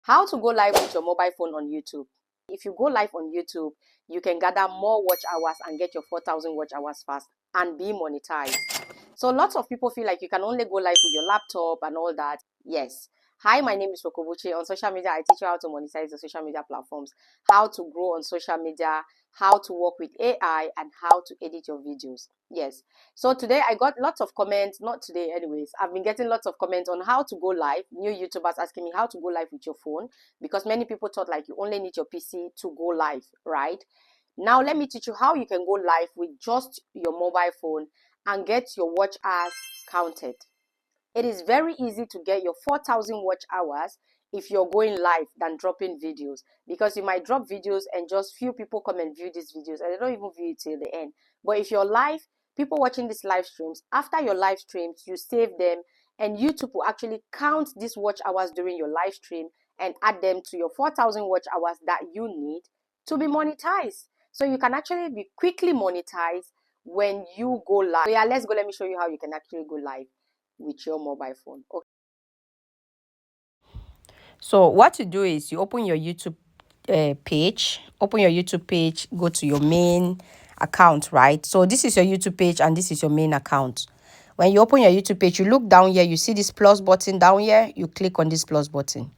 How to go live with your mobile phone on YouTube. If you go live on YouTube, you can gather more watch hours and get your 4,000 watch hours fast and be monetized. So lots of people feel like you can only go live with your laptop and all that. Yes. Hi, my name is Rokobuchi. On social media, I teach you how to monetize the social media platforms, how to grow on social media, how to work with AI, and how to edit your videos. Yes. So today I got lots of comments, not today anyways. I've been getting lots of comments on how to go live. New YouTubers asking me how to go live with your phone, because many people thought like you only need your PC to go live, right? Now let me teach you how you can go live with just your mobile phone and get your watch hours counted. It is very easy to get your 4,000 watch hours if you're going live than dropping videos, because you might drop videos and just few people come and view these videos and they don't even view it till the end. But if you're live, people watching these live streams, after your live streams, you save them and YouTube will actually count these watch hours during your live stream and add them to your 4,000 watch hours that you need to be monetized. So you can actually be quickly monetized when you go live. So yeah, let's go. Let me show you how you can actually go live with your mobile phone. Okay. So what to do is you open your YouTube page, go to your main account, right? So this is your YouTube page and this is your main account. When you open your YouTube page, you look down here, you see this plus button down here, you click on this plus button.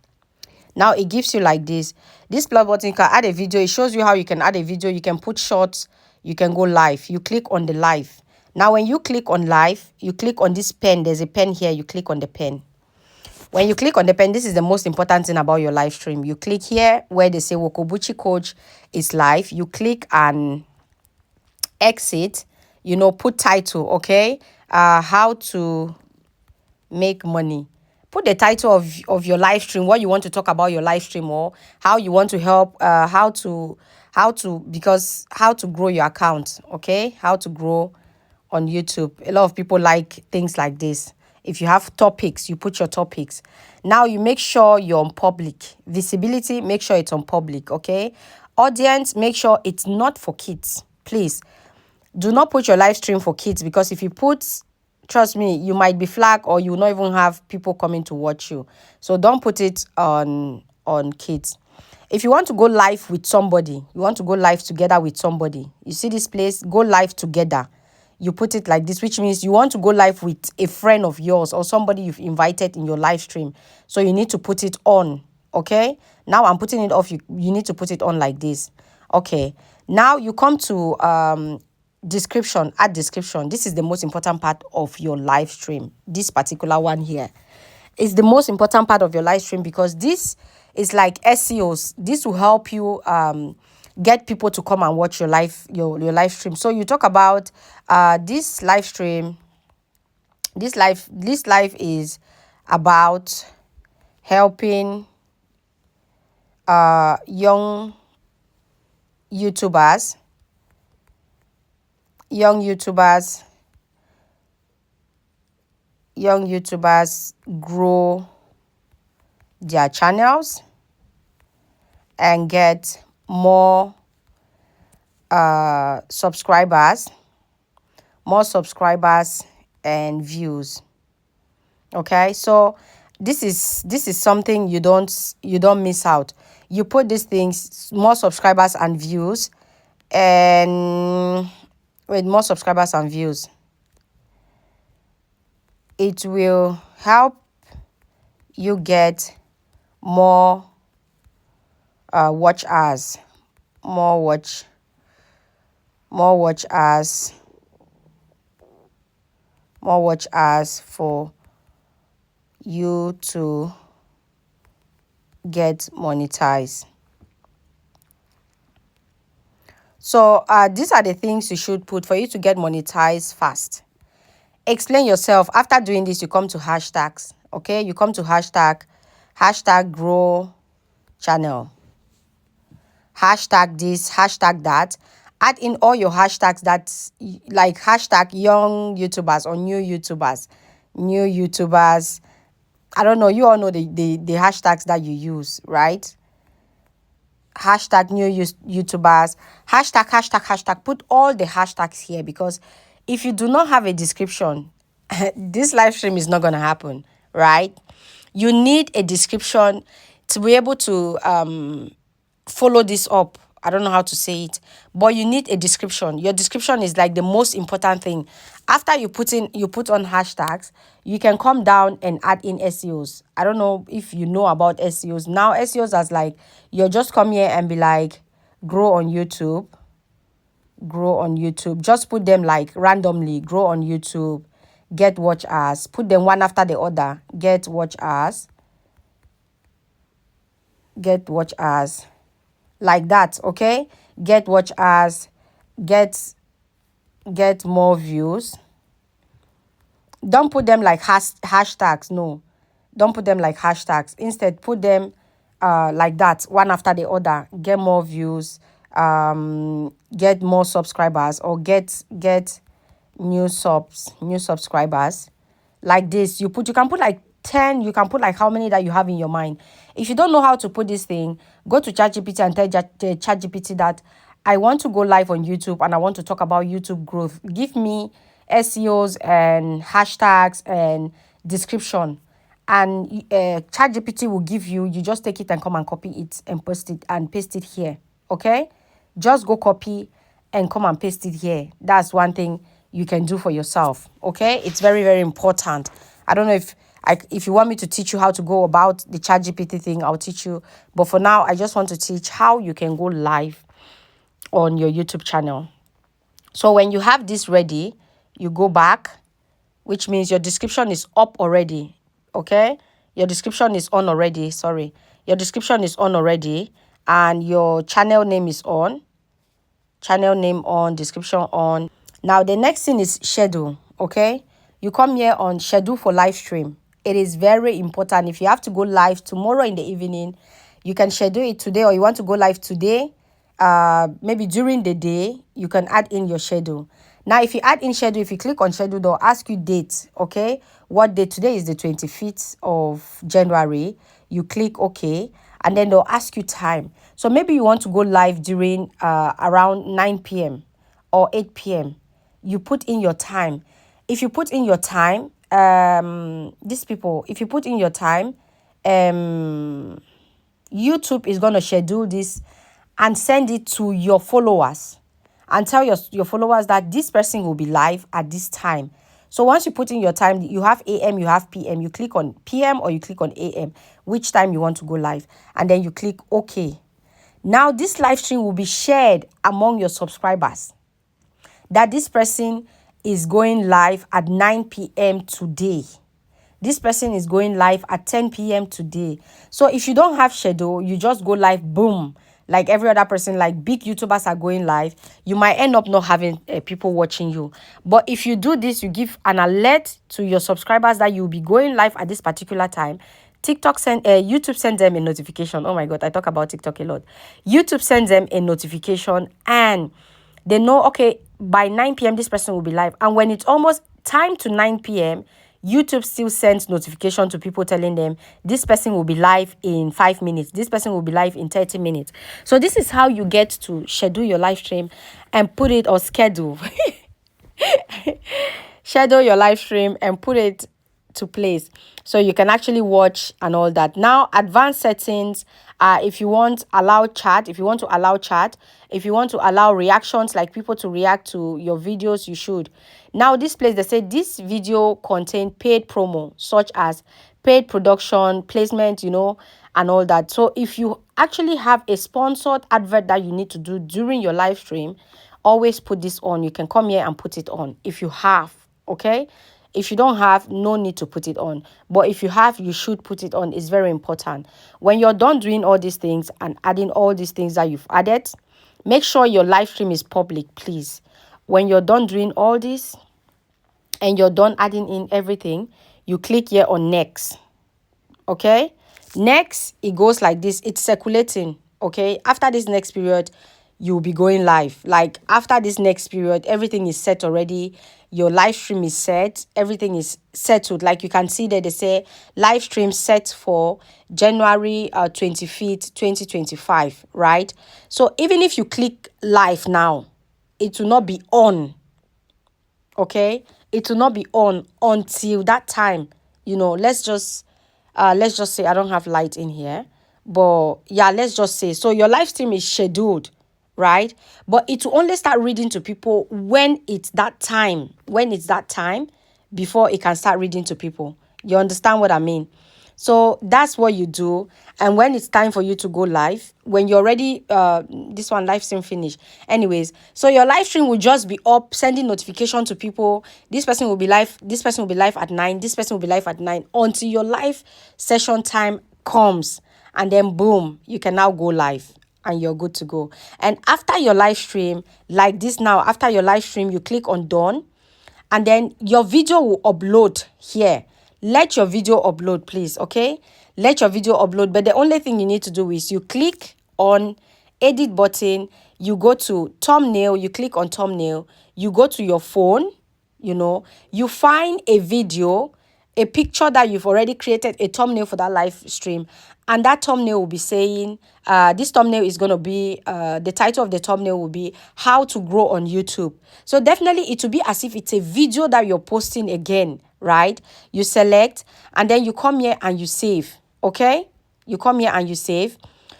Now it gives you like this. This plus button, you can add a video. It shows you how you can add a video. You can put shorts, you can go live. You click on the live. Now when you click on live, you click on this pen. There's a pen here, you click on the pen. When you click on the pen, this is the most important thing about your live stream. You click here where they say Wokobuchi Coach is live. You click and exit, put title, okay? How to make money. Put the title of your live stream, what you want to talk about your live stream, or how you want to help, how to grow your account, okay? How to grow on YouTube. A lot of people like things like this. If you have topics, you put your topics. Now you make sure you're on public. Visibility, make sure it's on public, okay? Audience, make sure it's not for kids. Please, do not put your live stream for kids, because if you put, trust me, you might be flagged or you will not even have people coming to watch you. So don't put it on kids. If you want to go live with somebody, you want to go live together with somebody, you see this place, go live together. You put it like this, which means you want to go live with a friend of yours or somebody you've invited in your live stream. So you need to put it on, okay? Now I'm putting it off. You need to put it on like this. Okay. Now you come to description, add description. This is the most important part of your live stream. This particular one here is the most important part of your live stream, because this is like SEOs. This will help you get people to come and watch your live stream. So you talk about this live stream. This live is about helping young YouTubers grow their channels and get more subscribers and views. Okay, so this is something you don't miss out. You put these things, more subscribers and views, and with more subscribers and views, it will help you get more watch hours, more watch hours for you to get monetized. So these are the things you should put for you to get monetized fast. Explain yourself. After doing this, you come to hashtags. Okay, you come to hashtag grow channel, hashtag this, hashtag that. Add in all your hashtags, that's like hashtag young YouTubers or new YouTubers. I don't know, you all know the hashtags that you use, right? Hashtag new YouTubers, hashtag. Put all the hashtags here, because if you do not have a description, this live stream is not going to happen, right? You need a description. to be able to follow this up. I don't know how to say it, but you need a description. Your description is like the most important thing. After you put on hashtags, you can come down and add in SEOs. I don't know if you know about SEOs. Now SEOs as like, you just come here and be like, grow on YouTube. Just put them like randomly, grow on YouTube, get watch as, put them one after the other, get watch as, like that. Okay, get watch as, get more views. Don't put them like hashtags. No, don't put them like hashtags. Instead, put them like that, one after the other. Get more views, get more subscribers, or get new subscribers. Like this, you can put like 10. You can put like how many that you have in your mind. If you don't know how to put this thing, go to ChatGPT and tell ChatGPT that I want to go live on YouTube and I want to talk about YouTube growth. Give me SEOs and hashtags and description, and ChatGPT will give you. You just take it and come and copy it and paste it here. Okay, just go copy and come and paste it here. That's one thing you can do for yourself. Okay, it's very, very important. I don't know if you want me to teach you how to go about the ChatGPT thing, I'll teach you. But for now, I just want to teach how you can go live on your YouTube channel. So when you have this ready, you go back, which means your description is up already. Okay, your description is on already. Sorry, your description is on already, and your channel name is on. Channel name on, description on. Now the next thing is schedule. Okay, you come here on schedule for live stream. It is very important. If you have to go live tomorrow in the evening, you can schedule it today, or you want to go live today, maybe during the day, you can add in your schedule. Now if you add in schedule, if you click on schedule, they'll ask you date. Okay, what date? Today is the 25th of January. You click OK, and then they'll ask you time. So maybe you want to go live during around 9 p.m. or 8 p.m. You put in your time. If you put in your time, if you put in your time, YouTube is going to schedule this and send it to your followers and tell your followers that this person will be live at this time. So once you put in your time, you have AM, you have PM. You click on PM or you click on AM, which time you want to go live, and then you click OK. Now this live stream will be shared among your subscribers that this person is going live at 9 p.m. today. This person is going live at 10 p.m. today. So if you don't have schedule, you just go live, boom. Like every other person, like big YouTubers are going live. You might end up not having people watching you. But if you do this, you give an alert to your subscribers that you'll be going live at this particular time. YouTube sends them a notification. Oh my God, I talk about TikTok a lot. YouTube sends them a notification and they know, okay, by 9 p.m. this person will be live. And when it's almost time to 9 p.m., YouTube still sends notification to people telling them this person will be live in 5 minutes. This person will be live in 30 minutes. So this is how you get to schedule your live stream and put it, or schedule. Schedule your live stream and put it to place so you can actually watch and all that. Now advanced settings, if you want allow chat, if you want to allow reactions, like people to react to your videos, you should. Now this place, they say this video contain paid promo such as paid production placement, and all that. So if you actually have a sponsored advert that you need to do during your live stream, always put this on. You can come here and put it on if you have. Okay, if you don't have, no need to put it on. But if you have, you should put it on. It's very important. When you're done doing all these things and adding all these things that you've added, make sure your live stream is public, please. When you're done doing all this and you're done adding in everything, you click here on next. Okay, next, it goes like this. It's circulating. Okay, after this next period, you'll be going live. Like after this next period, everything is set already. Your live stream is set. Everything is settled. Like you can see that they say live stream set for January 25th, 2025, right? So even if you click live now, it will not be on. Okay, it will not be on until that time. Let's just say I don't have light in here. But yeah, let's just say, so your live stream is scheduled, right? But it will only start reading to people when it's that time, before it can start reading to people. You understand what I mean? So that's what you do. And when it's time for you to go live, when you're ready, this one live stream finish. Anyways, so your live stream will just be up, sending notification to people. This person will be live. This person will be live at 9. This person will be live at 9 until your live session time comes. And then boom, you can now go live and you're good to go. And after your live stream, like this now, after your live stream, you click on done, and then your video will upload here. Let your video upload, please, okay? Let your video upload, but the only thing you need to do is you click on edit button, you go to thumbnail, you click on thumbnail, you go to your phone, you find a video, a picture that you've already created, a thumbnail for that live stream, and that thumbnail will be saying, this thumbnail is going to be, the title of the thumbnail will be how to grow on YouTube. So definitely it will be as if it's a video that you're posting again, right? You select, and then you come here and you save, okay? You come here and you save.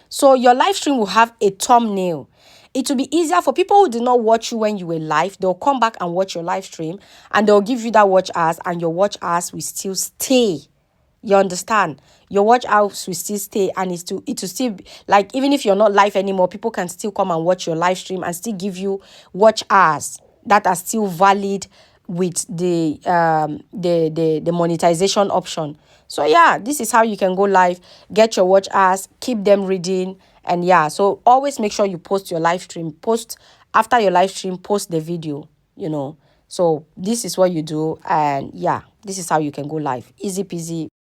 So your live stream will have a thumbnail. It will be easier for people who did not watch you when you were live. They'll come back and watch your live stream, and they'll give you that watch hours, and your watch hours will still stay. You understand? Your watch hours will still stay, and it will still be, like, even if you're not live anymore, people can still come and watch your live stream and still give you watch hours that are still valid with the monetization option. So yeah, this is how you can go live, get your watch hours, keep them reading. And yeah, so always make sure you post your live stream. Post after your live stream, post the video. So this is what you do, and yeah, this is how you can go live. Easy peasy.